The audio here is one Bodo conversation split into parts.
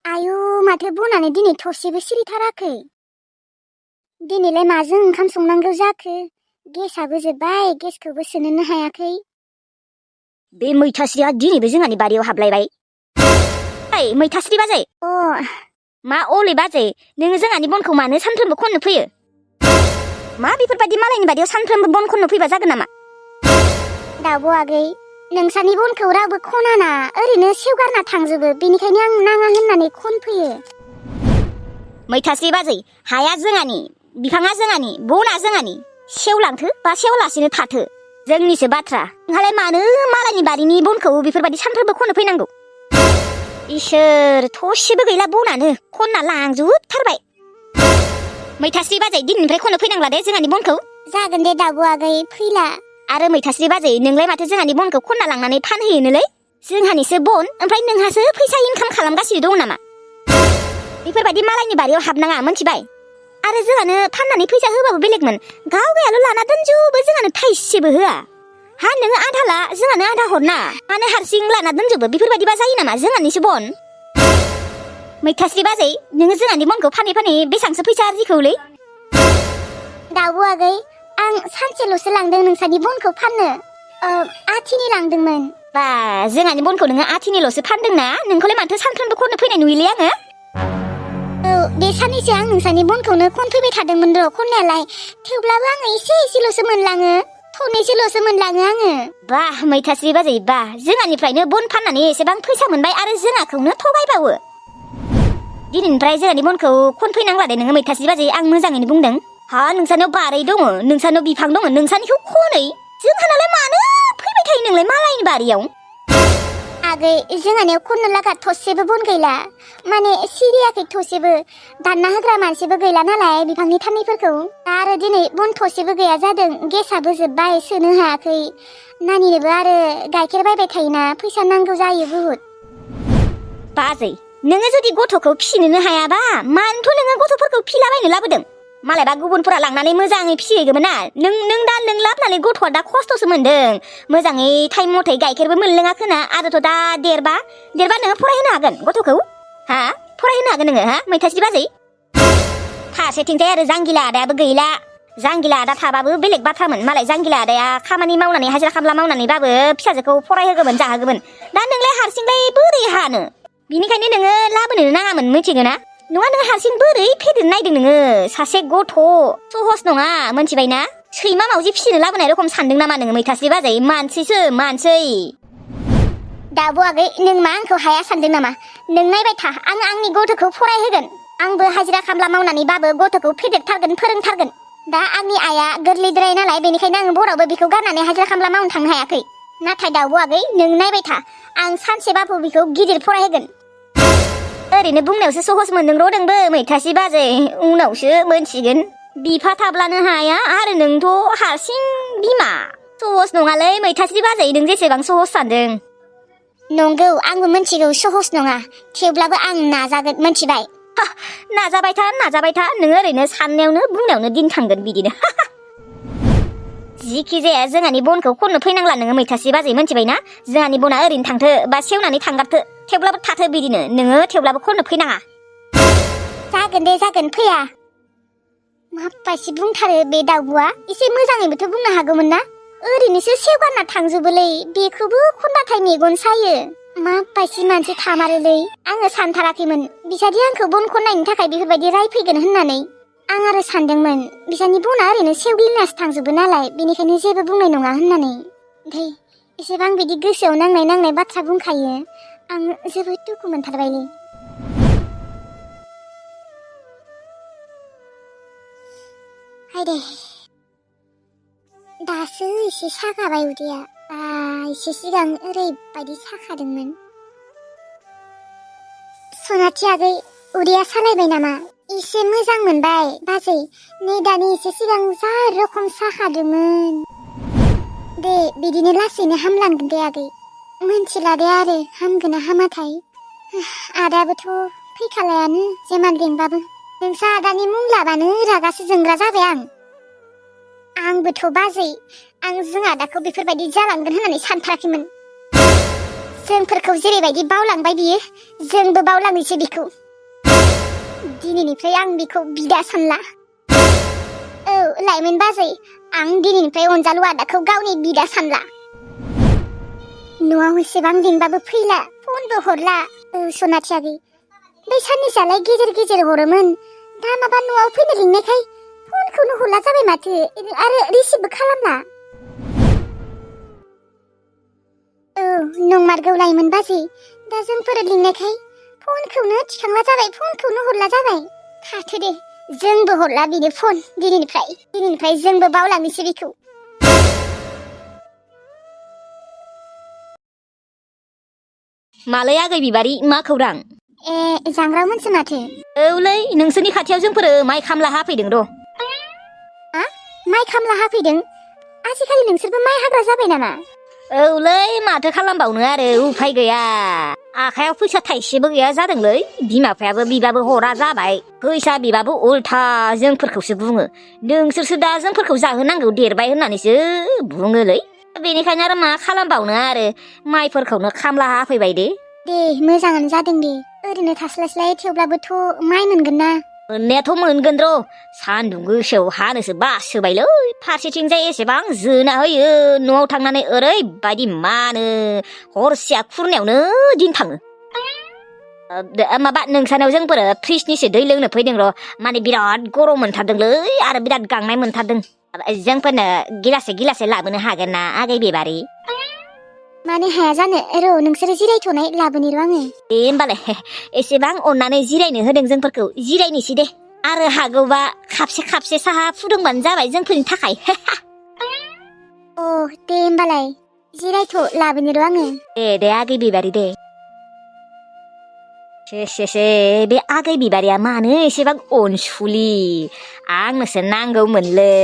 आयु माथो बनानै दिनै थरसेबो सिरिथाराखै। दिनैलाय माजों ओंखाम संनांगौ जाखो? गेसआबो जोब्बाय, गेसखौबो सोनोनो हायाखै। बे मैथास्रिया दिनैबो जोंहानि बारियाव हाबलायबाय। ओइ मैथास्रि बाजै। मा अले बाजै, नोङो जोंहानि बनखौ मानो सानफ्रोमबो खननो फैयो? मा बेफोरबायदि मालायनि बारियाव सानफ्रोमबो बन खननो फैबा जागोन नामा? दाउब' आगै, नोंसानि बनखौ रावबो खनाना, ओरैनो सेवगारना थांजोबो, बेनिखायनो आं नाङा होननानै खनफैयो। मैथास्रि बाजै, हाया जोंहानि, बिफाङा जोंहानि, बना जोंहानि, सेवलांथो बा सेवलासिनो थाथो जोंनिसो बाथ्रा। नोंहालाय मानो मालायनि बारिनि बनखौ बेफोरबायदि सानफ्रोमबो खननो फैनांगौ? इसोर, थसेबो गैला बनानो, खनना लांजोबथारबाय। मैथास्रि बाजै, दिनैनिफ्राय खननो फैनांला दे जोंहानि बनखौ। जागोन दे दाउब' आगै, फैला। आरो मैथास्रि बाजै, नोंलाय माथो जोंहानि बनखौ खनना लांनानै फानहैयोनोलै? जोंहानिसो बन, ओमफ्राय नोंहासो फैसा इनकाम खालामगासिनो दं नामा? बेफोरबायदि मालायनि बारियाव हाबनाङा, मोनथिबाय? आरो जोंहानो फाननानै फैसा होबाबो बेलेगमोन, गावगायाल' लाना दोनजोबो, जोंहानो थाइसेबो होआ। हा नोङो आधा ला, जोंहानो आधा हरना, मानो हारसिं लाना दोनजोबो? बेफोरबायदिबा जायो नामा? जोंहानिसो बन। मैथास्रि बाजै, नोङो जोंहानि बनखौ फानै फानै बेसेबांसो फैसा आरजिखौलै? दाउब' आगै, आं सानसेल'सो लांदों नोंसानि बनखौ फाननो, आथिनि लांदोंमोन। बा, जोंहानि बनखौ नोङो आथिनिल'सो फानदोंना? नोंखौलाय माथो सानफ्रोमबो खननो फैनाय नुयोलै आङो? औ, बे साननैसो आं नोंसानि बनखौनो खनफैबाय थादोंमोन र' खननायालाय, थेवब्लाबो आङो एसेल'सो मोनलाङो, थनैसोल'सो मोनलाङो आङो। बा मैथास्रि बाजै, बा, जोंहानिफ्रायनो बन फाननानै एसेबां फैसा मोनबाय आरो जोंहाखौनो थगायबावो। दिनैनिफ्राय जोंहानि बनखौ खनफैनांला दे नोङो मैथास्रि बाजै, आं मोजाङैनो बुंदों। हा नोंसानियाव बारै दङ, नोंसानियाव बिफां दङ, नोंसानिखौ खनै, जोंहानालाय मानो फैबाय थायो नोंलाय मालायनि बारियाव? आगै, जोंहानियाव खननो लागा थसेबो बन गैला, माने सिरियाखै थसेबो, दानना होग्रा मानसिबो गैला नालाय बिफांनि थानैफोरखौ। आरो दिनै बन थसेबो गैया जादों, गेसआबो जोब्बाय, सोनो हायाखै। नानिनोबो आरो गाइखेर बायबाय थायोना, फैसा नांगौ जायो बुहुद। बाजै, नोङो जुदि गथ'खौ फिसिनोनो हायाबा, मानोथ' नोङो गथ'फोरखौ फिलाबायनो लाबोदों? मालायबा गुबुनफोरा लांनानै मोजाङै फिसिहैगौमोन ना। नों दा लाबोनानै गथ'आ दा खस्थ'सो मोन्दों, मोजाङै टाइम मथे गाइखेरबो मोनलोङाखैना, आरोथ' दा देरबा नोङो फरायहोनो हागोन गथ'खौ? हा फरायहोनो हागोन नोङो? हा मैथास्रि बाजै, फारसेथिंजाय आरो जांगिला आदायाबो गैला। जांगिला आदा थाबाबो बेलेग बाथ्रामोन, मालाय जांगिला आदाया खामानि मावनानै हाजिरा खामला मावनानैबाबो फिसाजोखौ फरायहोगौमोन, जाहोगौमोन। दा नोंलाय हारसिंलाय बोरै हानो? बिनिखायनो नोङो लाबोनो नाङामोन, मिथिगौ ना? नङा, नों हारसिं बोरै फेदेरनो नायदों नोङो? सासे गथ' सहस नङा, मोनथिबायना? सैमा मावजि फिसिनो लाबोनाय रखम सानदों नामा नोङो मैथास्रि बाजै? मानसैसो मानसै। दाउब' आगै, नों मा आंखौ हाया सानदों नामा? नों नायबाय था, आं आंनि गथ'खौ फरायहोगोन। आंबो हाजिरा खामला मावनानैबाबो गथ'खौ फेदेरथारगोन, फोरोंथारगोन। दा आंनि आइया गोरलैद्राय नालाय, बेनिखायनो आं बरावबो बिखौ गारनानै हाजिरा खामला मावनो थांनो हायाखै। नाथाय दाउब' आगै, नों नायबाय था, आं सानसेबाबो बिखौ गिदिर फरायहोगोन। ओरैनो बुंनायावसो सहस मोनदों र' नोंबो मैथास्रि बाजै, उनावसो मोनसिगोन। बिफा थाब्लानो हाया, आरो नोंथ' हारसिं बिमा। सहस नङालै मैथास्रि बाजै, नों जेसेबां सहस सानदों। नंगौ, आंबो मिथिगौ सहस नङा, थेवब्लाबो आं नाजागोन, मिथिबाय? नाजाबाय था, नोङो ओरैनो साननायावनो बुंनायावनो दिन थांगोन बिदिनो। जिखि जाया जोंहानि बनखौ खननो फैनांला नोङो मैथास्रि बाजै, मिथिबायना? जोंहानि बना ओरैनो थांथो बा सेवनानै थांगारथो, थेवब्लाबो थाथो बिदिनो, नोङो थेवब्लाबो खननो फैनाङा। जागोन दे, जागोन, फैया। माबायदि बुंथारो बे दाउब'आ, एसे मोजाङैबोथ' बुंनो हागौमोन ना? ओरैनोसो सेवगारना थांजोबोलै, बेखौबो खनबाथाय मेगन सायो। माबायदि मानसि थामारोलै, आङो सानथाराखैमोन बिसादि आंखौ बन खननायनि थाखाय बेफोरबायदि रायफैगोन होननानै। आं आरो सानदोंमोन बिसानि बना ओरैनो सेवग्लिनासो थांजोबो नालाय, बेनिखायनो जेबो बुंनाय नङा होननानै। ओमफ्राय एसेबां बिदि गोसोआव नांनाय बाथ्रा बुंखायो, आं जोबोद दुखु मोनथारबायलै। हायदे, दासो एसे सागाबाय उदैया, एसे सिगां ओरैबायदि साखादोंमोन। सनाथि आगै, उदैया सालायबाय नामा? एसे मोजां मोनबाय बाजै, नै दानि एसे सिगां जा रोखम साखादोंमोन। दे बिदिनो लासैनो हामलांगोन दे आगै, मोनथिला दे आरो हामगोन ना हामाथाय। आदायाबोथ' फैखालायानो जेमान लेंबाबो, नोंसा आदानि मुं लाबानो रागासो जोंग्रा जाबाय आंबोथ' बाजै, आं जों आदाखौ बेफोरबायदि जालांगोन होननानै सानथाराखैमोन। जोंफोरखौ जेरैबायदि बावलांबाय बियो जोंबो बावलांनोसै बिखौ दिनैनिफ्राय आं बिखौ बिदा सानला औ लाइमोन बाजै आं दिनैनिफ्राय अनजालु आदाखौ गावनि बिदा सानला न'आव एसेबां लिंबाबो फैला फनबो हरला सनाथि आगै बै साननैसोआलाय गेजेर गेजेर हरोमोन दा माबा न'आव फैनो लिंनायखाय फनखौनो हरला जाबाय माथो आरो रिसिभबो खालामला औ नंमारगौ लाइमोन बाजै दा जोंफोर लिंनायखाय फनखौनो थिखांला जाबाय फनखौनो हरला जाबाय थाथो दे जोंबो हरला बिनो फन दिनैनिफ्राय जोंबो बावलांनोसै बिखौ मालै आगै बिबारि मा खौरां जांग्रामोनसो माथो औलै नोंसोरनि खाथियाव जोंफोरो माइ खामला हाफैदों र' माइ खामला हाफैदों आजिखालि नोंसोरबो माइ हाग्रा जाबाय नामा औलै माथो खालामबावनो आरो उफाय गैया आखायाव फैसा थाइसेबो गैया जादोंलै बिमा बिफायाबो बिबाबो हरा जाबाय फैसा बिबाबो उल्था जोंफोरखौसो बुङो नोंसोरसो दा जोंफोरखौ जाहोनांगौ देरबाय होननानैसो बुङोलै बेनिखायनो आरो मा खालामबावनो आरो माइफोरखौनो खामला हाफैबाय दे मोजाङानो जादों दे ओरैनो थास्लायस्लाय थेवब्लाबोथ' माइ मोनगोन ना मोननायाथ' मोनगोन र' सान्दुं गोसायाव हानोसो बासोबायलै फारसेथिंजाय एसेबां जोना होयो न'आव थांनानै ओरैबायदि मानो हरसेया खुरनायावनो दिन थाङो माबा नोंसानाव जोंफोर फ्रिजनिसो दै लोंनो फैदों र' माने बिराद गरम मोनथारदोंलै आरो बिराद गांनाय मोनथारदों जोंफोरनो गिलासे लाबोनो हागोन ना आगै बेबारि मानो हाया जानो र' नोंसोरो जिरायथ'नाय लाबोनि र' आङो दे होमबालाय एसेबां अननानै जिरायनो होदों जोंफोरखौ जिरायनोसै दे आरो हागौबा खापसे साहा फुदुंबानो जाबाय जोंफोरनि थाखाय दे होमबालाय जिरायथ' लाबोनि र' आङो दे आगै बिबारि दे से बे आगै बिबारिया मानो एसेबां अनसुलि आंनोसो नांगौमोनलै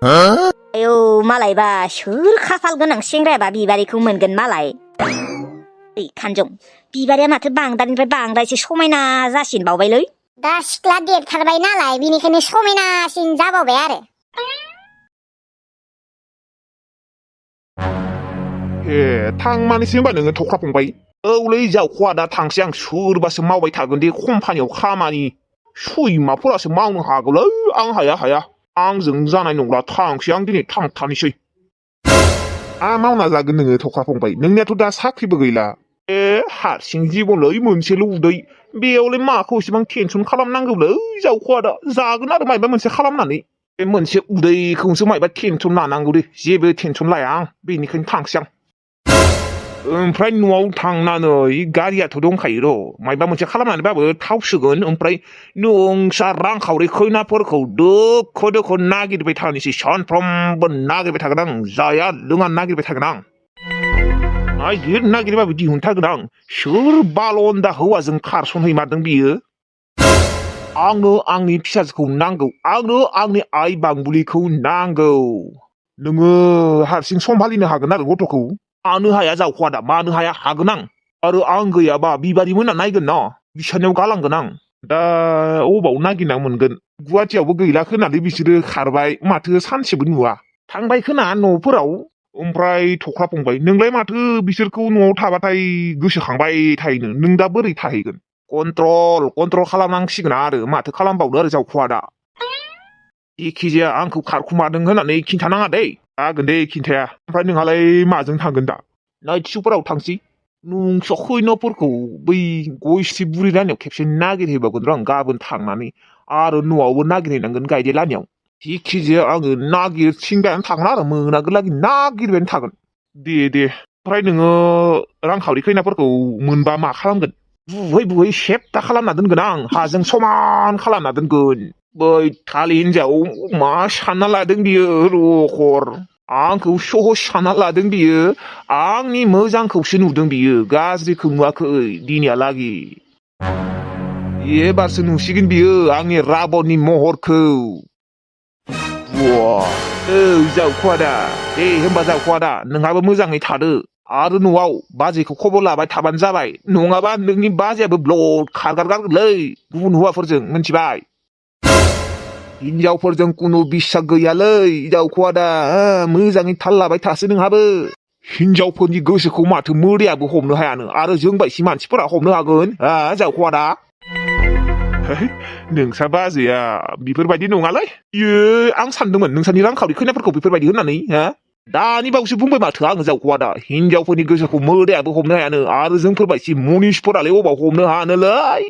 आयौ मालायबा सोर खाफाल गोनां सेंग्रायाबा बिबारिखौ मोनगोन मालाय खानजं बिबारिया माथो बांद्रायनिफ्राय बांद्रायसो समायना जासिनबावबायलै दा सिख्ला देरथारबाय नालाय बेनिखायनो समायनासिन जाबावबाय आरो थांमानोसै होनबा नोङो थख्रा फंबाय औलै जावख'आ दा थांसै आं सोरबासो मावबाय थागोन दे कम्पानियाव खामानि सैमाफोरासो मावनो हागौलै आं हाया आंजों जानाय नंला थांसै आं दिनै थांथारनोसै मावना जागोन नोङो थख्रा फंबाय नोंनियाथ' दा साख्रिबो गैला हारसिं जिबनलै मोनसेल' उदै बेयावलाय माखौ एसेबां टेनसन खालामनांगौलै जावख'आ दा जागोन आरो मायबा मोनसे खालामनानै बे मोनसे उदैखौसो मायबा टेनसन लानांगौ दे जेबो टेनसन लाया आं बेनिखायनो थांसै आं ओमफ्राय न'आव थांनानै गारियाथ' दंखायो र' मायबा मोनसे खालामनानैबाबो थाव सोगोन ओमफ्राय नोंसा रांखावरि खैनाफोरखौ दोखो नागिरबाय थानोसै सानफ्रोमबो नागिरबाय थागोन आं जाया लोङा नागिरबाय थागोन आं नागिरबाबो दिहुनथारगोन आं सोर बालन्दा हौवाजों खारसनहैमारदों बियो आंनो आंनि फिसाजोखौ नांगौ आंनो आंनि आइ बांबुलिखौ नांगौ नोङो हारसिं सम्भालिनो हागोन आरो गथ'खौ मानो हाया जावख'आ दा मानो हाया हागोन आं आरो आं गैयाबा बिबारि मोना नायगोन ना बिसानियाव गालांगोन आं दा अबाव नागिरना मोनगोन गुवाहाटियावबो गैला खोनालै बिसोरो खारबाय माथो सानसेबो नुवा थांबाय खोना न'फोराव ओमफ्राय थख्रा फंबाय नोंलाय माथो बिसोरखौ न'आव थाबाथाय गोसोखांबाय थायोनो नों दा बोरै थाहैगोन कन्ट्रल खालामनांसिगोन आरो माथो खालामबावनो आरो जावख'आ दा एखिजाया आंखौ खारखुमादों होननानै खिन्थानाङा दै जागोन दे खिन्थाया ओमफ्राय नोंहालाय माजों थांगोन दा नाइट श'फोराव थांसै नोंस्रा खैनाफोरखौ बै गयस्रि बुरि लानियाव खेबसे नागिरहैबावगोन र' आं गाबोन थांनानै आरो न'आवबो नागिरहैनांगोन गायदे लानियाव जेखिजाया आङो नागिरथिंबायानो थागोन आरो मोनागोलागि नागिरबायानो थागोन दे ओमफ्राय नोङो रांखावरि खैनाफोरखौ मोनबा मा खालामगोन बुहै सेबथा खालामना दोनगोन आं हाजों समान खालामना दोनगोन बै खालि हिनजाव मा सानना लादों बियो रखर आंखौ सहस सानना लादों बियो आंनि मोजांखौसो नुदों बियो गाज्रिखौ नुवाखै दिनैहालागि एबारसो नुसिगोन बियो आंनि राबननि महरखौ जावख'आ दा दे होमबा जावख'आ दा नोंहाबो मोजाङै थादो आरो न'आव बाजैखौ खबर लाबाय थाबानो जाबाय नङाबा नोंनि बाजैयाबो ब्लड खारगारगारगोनलै गुबुन हौवाफोरजों मिथिबाय हिनजावफोरजों खुनु बिसास गैयालै जावख'आ दा मोजाङै थाल लाबाय थासै नोंहाबो हिनजावफोरनि गोसोखौ माथो मोदायाबो हमनो हायानो आरो जों बायदि मानसिफोरा हमनो हागोन जावखवादा नोंसा बाजैया बेफोरबायदि नङालै इयो आं सानदोंमोन नोंसानि रांखावरि खैनाफोरखौ बेफोरबायदि होननानै दानि बावैसो बुंबाय माथो आङो जावखवादा हिनजावफोरनि गोसोखौ मोदायाबो हमनो हायानो आरो जोंफोरबायदि मनिसफोरालाय अबाव हमनो हानोलै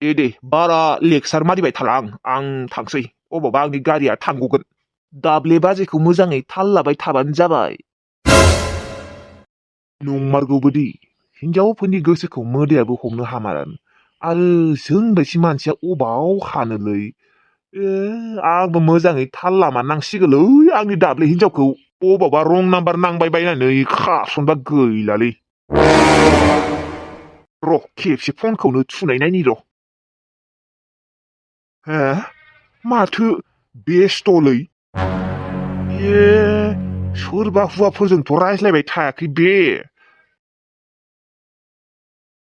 दे बारा लेक्सार मारिबाय थाला आं थांसै अबावबा आंनि गारिया थांग'गोन दाब्ले बाजैखौ मोजाङै थाल लाबाय थाबानो जाबाय नंमारगौबोदि हिनजावफोरनि गोसोखौ मोदायाबो हमनो हामारानो आरो जों बायदि मानसिया अबाव हानोलै आंबो मोजाङै थाल लामा नांसिगोलै आंनि दाब्ले हिनजावखौ अबावबा रं नाम्बार नांबाय बायनानै खारसनबा गैलालै र' खेबसे फनखौनो थुनाय नायनि र' माथो बेस्थ'लै सोरबा हुवाफोरजोंथ' रायज्लायबाय थायाखै बे